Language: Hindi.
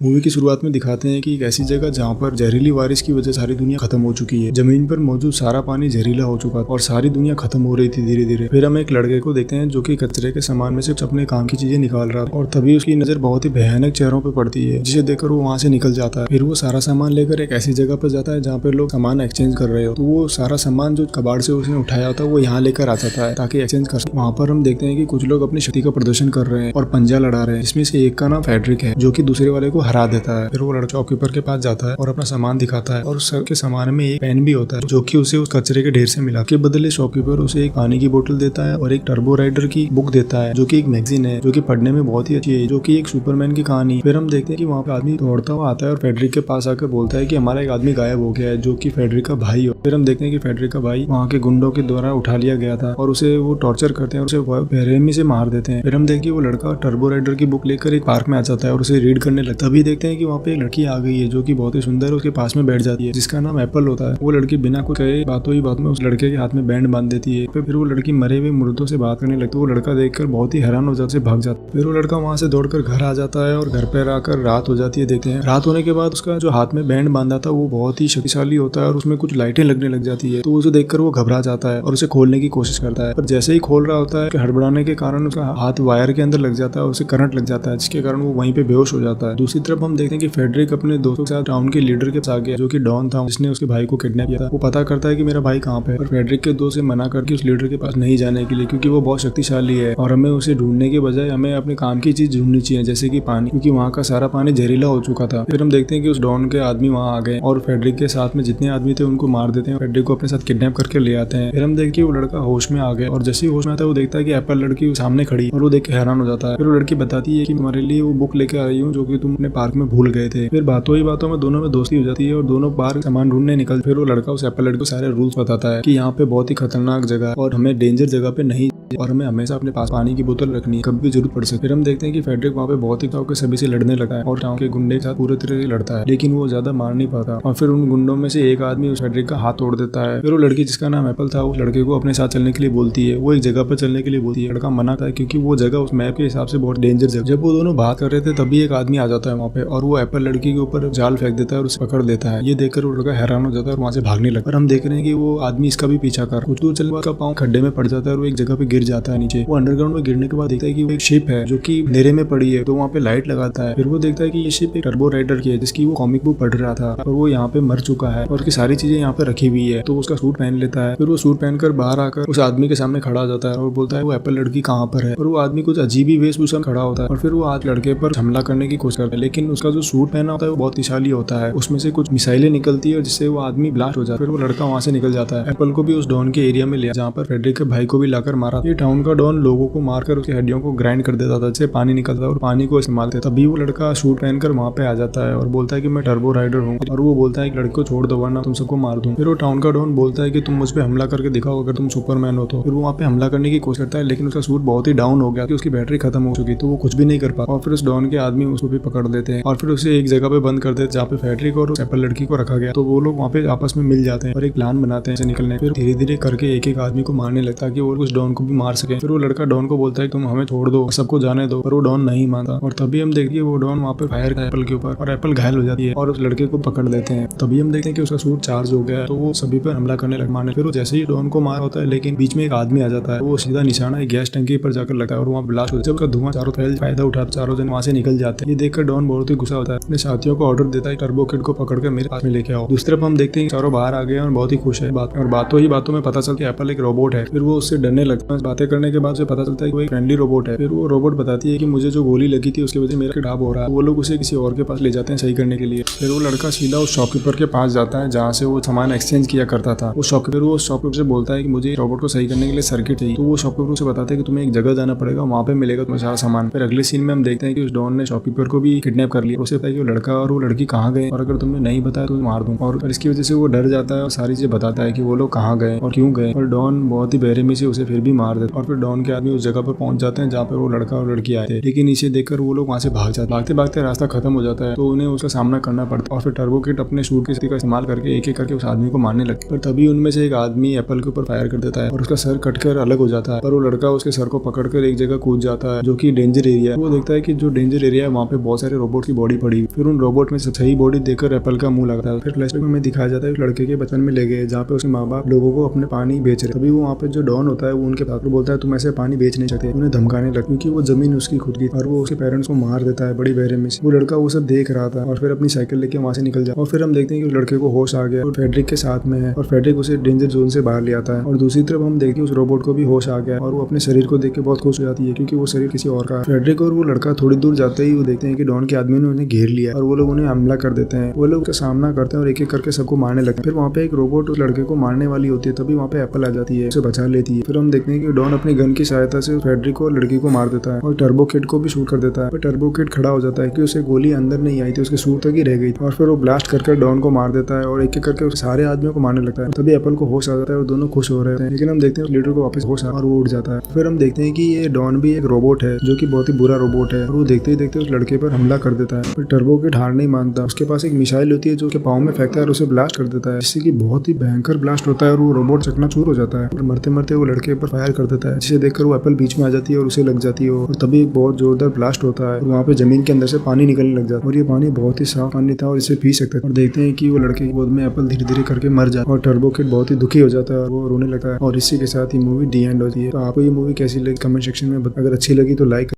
मूवी की शुरुआत में दिखाते हैं कि एक ऐसी जगह जहाँ पर जहरीली बारिश की वजह सारी दुनिया खत्म हो चुकी है। जमीन पर मौजूद सारा पानी जहरीला हो चुका और सारी दुनिया खत्म हो रही थी धीरे धीरे। फिर हम एक लड़के को देखते हैं जो कि कचरे के सामान में से अपने काम की चीजें निकाल रहा है और तभी उसकी नजर बहुत ही भयानक चेहरों पर पड़ती है, जिसे देखकर वो वहाँ से निकल जाता है। फिर वो सारा सामान लेकर एक ऐसी जगह पर जाता है जहाँ पे लोग सामान एक्सचेंज कर रहे हो, तो वो सारा सामान जो कबाड़ से उसने उठाया होता है वो यहाँ लेकर आ जाता है ताकि एक्सचेंज कर सके। वहाँ पर हम देखते हैं कि कुछ लोग अपनी शक्ति का प्रदर्शन कर रहे हैं और पंजा लड़ा रहे हैं, जिसमें से एक का नाम फेडरिक है जो कि दूसरे वाले को हरा देता है। फिर वो लड़का शॉपकीपर के पास जाता है और अपना सामान दिखाता है और उसके सामान में एक पेन भी होता है जो कि उसे उस कचरे के ढेर से मिला। के बदले शॉपकीपर उसे एक पानी की बोतल देता है और एक टर्बो राइडर की बुक देता है जो कि एक मैगजीन है जो कि पढ़ने में बहुत ही अच्छी है, जो कि एक सुपरमैन की कहानी। फिर हम देखते हैं कि वहाँ पे आदमी दौड़ता हुआ आता है और फेडरिक के पास आकर बोलता है कि हमारा एक आदमी गायब हो गया है जो कि फेडरिक का भाई हो। फिर हम देखते हैं कि फेडरिक का भाई वहाँ के गुंडों के द्वारा उठा लिया गया था और उसे वो टॉर्चर करते हैं और उसे बेरहमी से मार देते हैं। फिर हम देखते हैं वो लड़का टर्बो राइडर की बुक लेकर एक पार्क में आ जाता है और उसे रीड करने लगता है। तभी देखते हैं कि वहाँ पे एक लड़की आ गई है जो कि बहुत ही सुंदर है, उसके पास में बैठ जाती है जिसका नाम एप्पल होता है। वो लड़की बिना कुछ कहे बातों ही बात में उस लड़के के हाथ में बैंड बांध देती है। फिर वो लड़की मरे हुए मुर्दों से बात करने लगती है। वो लड़का देखकर बहुत ही हैरान हो जाता है, भाग जाता है। फिर वो लड़का वहाँ से दौड़कर घर आ जाता है और घर पर आकर रात हो जाती है। देखते हैं रात होने के बाद उसका जो हाथ में बैंड बांधा था वो बहुत ही शक्तिशाली होता है और उसमें कुछ लाइटें लगने लग जाती है, तो उसे देखकर वो घबरा जाता है और उसे खोलने की कोशिश करता है। पर जैसे ही खोल रहा होता है हड़बड़ाने के कारण उसका हाथ वायर के अंदर लग जाता है और उसे करंट लग जाता है, जिसके कारण वो वहीं पे बेहोश हो जाता है। दूसरी तरफ हम देखते हैं कि फेडरिक अपने दोस्तों के साथ टाउन के लीडर के पास आ गया जो कि डॉन था, जिसने उसके भाई को किडनैप किया था। वो पता करता है कि मेरा भाई कहाँ पे है और फेडरिक के दोस्त से मना करके उस लीडर के पास नहीं जाने के लिए, क्योंकि वो बहुत शक्तिशाली है और हमें उसे ढूंढने के बजाय हमें अपने काम की चीज ढूंढनी चाहिए जैसे कि पानी, क्योंकि वहाँ का सारा पानी जहरीला हो चुका था। फिर हम देखते हैं कि उस डॉन के आदमी वहाँ आ गए और फेडरिक के साथ में जितने आदमी थे उनको मार देते हैं, फेडरिक को अपने साथ किडनैप करके ले आते हैं। फिर हम देखते हैं कि वो लड़का होश में आ गया और जैसे ही होश में आता है वो देखता है कि एप्पल लड़की सामने खड़ी और वो देख के हैरान हो जाता है। फिर वो लड़की बताती है कि तुम्हारे लिए वो बुक लेके आई हूँ जो कि तुम अपने पार्क में भूल गए थे। फिर बातों ही बातों में दोनों में दोस्ती हो जाती है और दोनों पार्क सामान ढूंढने निकल। फिर वो लड़का उस एप्पल लड़की को सारे रूल्स बताता है कि यहाँ पे बहुत ही खतरनाक जगह है और हमें डेंजर जगह पे नहीं और हमें हमेशा अपने पास पानी की बोतल रखनी है, कभी भी जरूरत पड़ सकती है। फिर हम देखते हैं कि फेडरिक वहाँ पे बहुत ही के सभी से लड़ने लगा है और टाउन के गुंडे के साथ पूरे तरह से लड़ता है, लेकिन वो ज्यादा मार नहीं पाता और फिर उन गुंडों में से एक आदमी उस फेडरिक का हाथ तोड़ देता है। फिर वो लड़की जिसका नाम एप्पल था उस लड़के को अपने साथ चलने के लिए बोलती है, वो एक जगह पर चलने के लिए बोलती है। लड़का मना करता है क्योंकि वो जगह उस मैप के हिसाब से बहुत डेंजर जगह। जब वो दोनों बात कर रहे थे तभी एक आदमी आ जाता है वहाँ पे और वो एप्पल लड़की के ऊपर जाल फेंक देता है और उसे पकड़ लेता है। ये देखकर वो लड़का हैरान हो जाता है और वहाँ से भागने लगता है। हम देख रहे हैं कि वो आदमी इसका भी पीछा कर कुछ दूर चलने का पाँव खड्डे में पड़ जाता है और वो एक जगह पे गिर जाता है नीचे। वो अंडरग्राउंड में गिरने के बाद देखता है कि वो एक शिप है जो कि अंधेरे में पड़ी है, तो वहाँ पे लाइट लगाता है। फिर वो देखता है कि ये शिप एक टर्बो राइडर की है जिसकी वो कॉमिक बुक पढ़ रहा था और वो यहाँ पे मर चुका है और उसकी सारी चीजें यहाँ पे रखी हुई है, तो उसका सूट पहन लेता है। फिर वो सूट पहनकर बाहर आकर उस आदमी के सामने खड़ा हो जाता है और बोलता है वो एप्पल लड़की कहाँ पर है और वो आदमी कुछ अजीब ही वेशभूषा में खड़ा होता है और फिर वो आज लड़के पर हमला करने की कोशिश करता है, लेकिन उसका जो सूट पहना होता है वो बहुत विशाली होता है, उसमें से कुछ मिसाइलें निकलती है जिससे वो आदमी ब्लास्ट हो जाता है। फिर वो लड़का वहाँ से निकल जाता है। एप्पल को भी उस डॉन के एरिया में लिया जहाँ पर फेडरिक के भाई को भी लाकर मारा। ये टाउन का डॉन लोगों को मारकर उसकी हड्डियों को ग्राइंड कर देता था जिससे पानी निकलता था और पानी को इस्तेमाल करता। तभी वो लड़का सूट पहनकर वहाँ पे आ जाता है और बोलता है कि मैं टर्बो राइडर हूँ और वो बोलता है कि लड़के को छोड़ दो वरना तुम सबको मार दूं। फिर वो टाउन का डॉन बोलता है कि तुम मुझ पे हमला करके दिखाओ अगर तुम सुपरमैन हो तो। फिर वो वहाँ पे हमला करने की कोशिश करता है लेकिन उसका सूट बहुत ही डाउन हो गया कि उसकी बैटरी खत्म हो चुकी, तो वो कुछ भी नहीं कर पाता और फिर उस डॉन के आदमी उसको भी पकड़ देते हैं और फिर उसे एक जगह पे बंद कर देते जहाँ पे फेडरिक और एप्पल लड़की को रखा गया। तो वो लोग वहाँ पे आपस में मिल जाते हैं और एक प्लान बनाते हैं निकलने। फिर धीरे धीरे करके एक एक आदमी को मारने लगता है कि वो उस डॉन को भी मार सके। फिर वो लड़का डॉन को बोलता है तुम हमें छोड़ दो, सबको जाने दो, पर वो डॉन नहीं मानता और तभी हम देखिए वो डॉन वहाँ पे फायर करता है एप्पल के ऊपर और एप्पल घायल हो जाती है और उस लड़के को पकड़ लेते हैं। तभी हम देखते हैं कि उसका सूट चार्ज हो गया है तो वो सभी पर हमला करने लग मारने। फिर वो जैसे ही डॉन को मार होता है लेकिन बीच में एक आदमी आ जाता है, वो सीधा निशाना एक गैस टंकी पर जाकर लगता है और वहाँ ब्लास्ट होता है। उसका धुआं चारों फैल फायदा उठाता, चारों जन वहाँ से निकल जाते हैं। ये देखकर डॉन बहुत ही गुस्सा होता है, अपने साथियों को ऑर्डर देता है टर्बो किड को पकड़कर मेरे पास में लेके आओ। दूसरी तरफ हम देखते हैं चारों बाहर आ गए और बहुत ही खुश है और बातों ही बातों में पता चलता है एप्पल एक रोबोट है। फिर वो उससे डरने लगता है। बातें करने के बाद उसे पता चलता है कि वो एक फ्रेंडली रोबोट है। फिर वो रोबोट बताती है कि मुझे जो गोली लगी थी उसकी वजह से मेरा किडनैप हो रहा है। वो लोग उसे किसी और के पास ले जाते हैं सही करने के लिए। फिर वो लड़का सीधा उस शॉपकीपर के पास जाता है जहाँ से वो सामान एक्सचेंज किया करता था। वो शॉपकीपर से बोलता है कि मुझे रोबोट को सही करने के लिए सर्किट चाहिए, तो वो शॉपकीपर से बताते हैं कि तुम्हें एक जगह जाना पड़ेगा, वहाँ पे मिलेगा तुम्हें सारा सामान। फिर अगले सीन में हम देखते हैं कि उस डॉन ने शॉपकीपर को भी किडनैप कर लिया। उसे पता है कि वो लड़का और वो लड़की कहाँ गए और अगर तुमने नहीं बताया तो मार दूं, और इसकी वजह से वो डर जाता है और सारी चीजें बताता है कि वो लोग कहाँ गए और क्यों गए और डॉन बहुत ही बेरहमी से उसे फिर भी मार मार देता है और फिर डॉन के आदमी उस जगह पर पहुंच जाते हैं जहाँ पर वो लड़का और लड़की आए थे। लेकिन इसे देखकर वो लोग वहाँ से भाग जाते, भागते भागते रास्ता खत्म हो जाता है तो उन्हें उसका सामना करना पड़ता है और फिर टर्बो किड अपने शूट की शक्ति का इस्तेमाल करके एक एक करके उस आदमी को मारने लगता है। पर तभी उनमें से एक आदमी एप्पल के ऊपर फायर कर देता है और उसका सर कटकर अलग हो जाता है। पर वो लड़का उसके सर को पकड़कर एक जगह कूद जाता है जो कि डेंजर एरिया है। वो देखता है कि जो डेंजर एरिया है वहाँ पे बहुत सारे रोबोट की बॉडी पड़ी। फिर उन रोबोट में से सही बॉडी देखकर एप्पल का मुंह लगता है। फिर फ्लैशबैक में हमें दिखाया जाता है लड़के के बचपन में ले गए जहाँ पे उसके माँ बाप लोगों को अपने पानी बेच रहे। तभी वो वहाँ पे जो डॉन होता है वो उनके पास बोलता है तुम ऐसे पानी बेच नहीं सकते, उन्हें धमकाने लगा क्योंकि वो जमीन उसकी खुद की और वो उसके पेरेंट्स को मार देता है बड़ी बेरहमी से। वो लड़का वो सब देख रहा था और फिर अपनी साइकिल लेके वहाँ से निकल जाता है और फिर हम देखते हैं कि उस लड़के को होश आ गया और फेडरिक के साथ में है और फेडरिक उसे डेंजर जोन से बाहर ले आता है। और दूसरी तरफ हम देखते हैं उस रोबोट को भी होश आ गया और वो अपने शरीर को देख के बहुत खुश हो जाती है क्योंकि वो शरीर किसी और का। फेडरिक और वो लड़का थोड़ी दूर जाते ही वो देखते हैं कि डॉन के आदमी ने उन्हें घेर लिया और वो लोग उन्हें हमला कर देते हैं। वो लोग उसका सामना करते हैं और एक एक करके सबको मारने लगते हैं। फिर वहाँ पे एक रोबोट उस लड़के को मारने वाली होती है तभी वहाँ पे एप्पल आ जाती है, उसे बचा लेती है। फिर हम देखते हैं कि डॉन अपनी गन की सहायता से फेडरिक को लड़की को मार देता है और टर्बो किड को भी शूट कर देता है। फिर टर्बो किड खड़ा हो जाता है कि उसे गोली अंदर नहीं आई थी, उसके सूट तक ही रह गई और फिर वो ब्लास्ट करके डॉन को मार देता है और एक एक करके सारे आदमियों को मारने लगता है। तभी एप्पल को होश आ जाता है और दोनों खुश हो रहे हैं। लेकिन हम देखते हैं लीडर को वापस होश और वो उड़ जाता है। फिर हम देखते हैं कि ये डॉन भी एक रोबोट है जो कि बहुत ही बुरा रोबोट है और वो देखते ही देखते उस लड़के पर हमला कर देता है। फिर टर्बो किड हार नहीं मानता, उसके पास एक मिसाइल होती है जो उसके पाँव में फेंकता है और उसे ब्लास्ट कर देता है जिससे कि बहुत ही भयंकर ब्लास्ट होता है और वो रोबोट चकनाचूर हो जाता है और मरते मरते वो लड़के पर फायर कर देता है जिसे देखकर वो एप्पल बीच में आ जाती है और उसे लग जाती है और तभी एक बहुत जोरदार ब्लास्ट होता है और वहाँ पे जमीन के अंदर से पानी निकलने लग जाता है और ये पानी बहुत ही साफ पानी था और इसे पी सकते हैं। और देखते हैं कि वो लड़के की गोद में एप्पल धीरे धीरे करके मर जाता है और टर्बो किड बहुत ही दुखी हो जाता है और वो रोने लगता है और इसी के साथ ही मूवी डी एंड होती है। तो आपको ये मूवी कैसी लगी कमेंट सेक्शन में अगर अच्छी लगी तो लाइक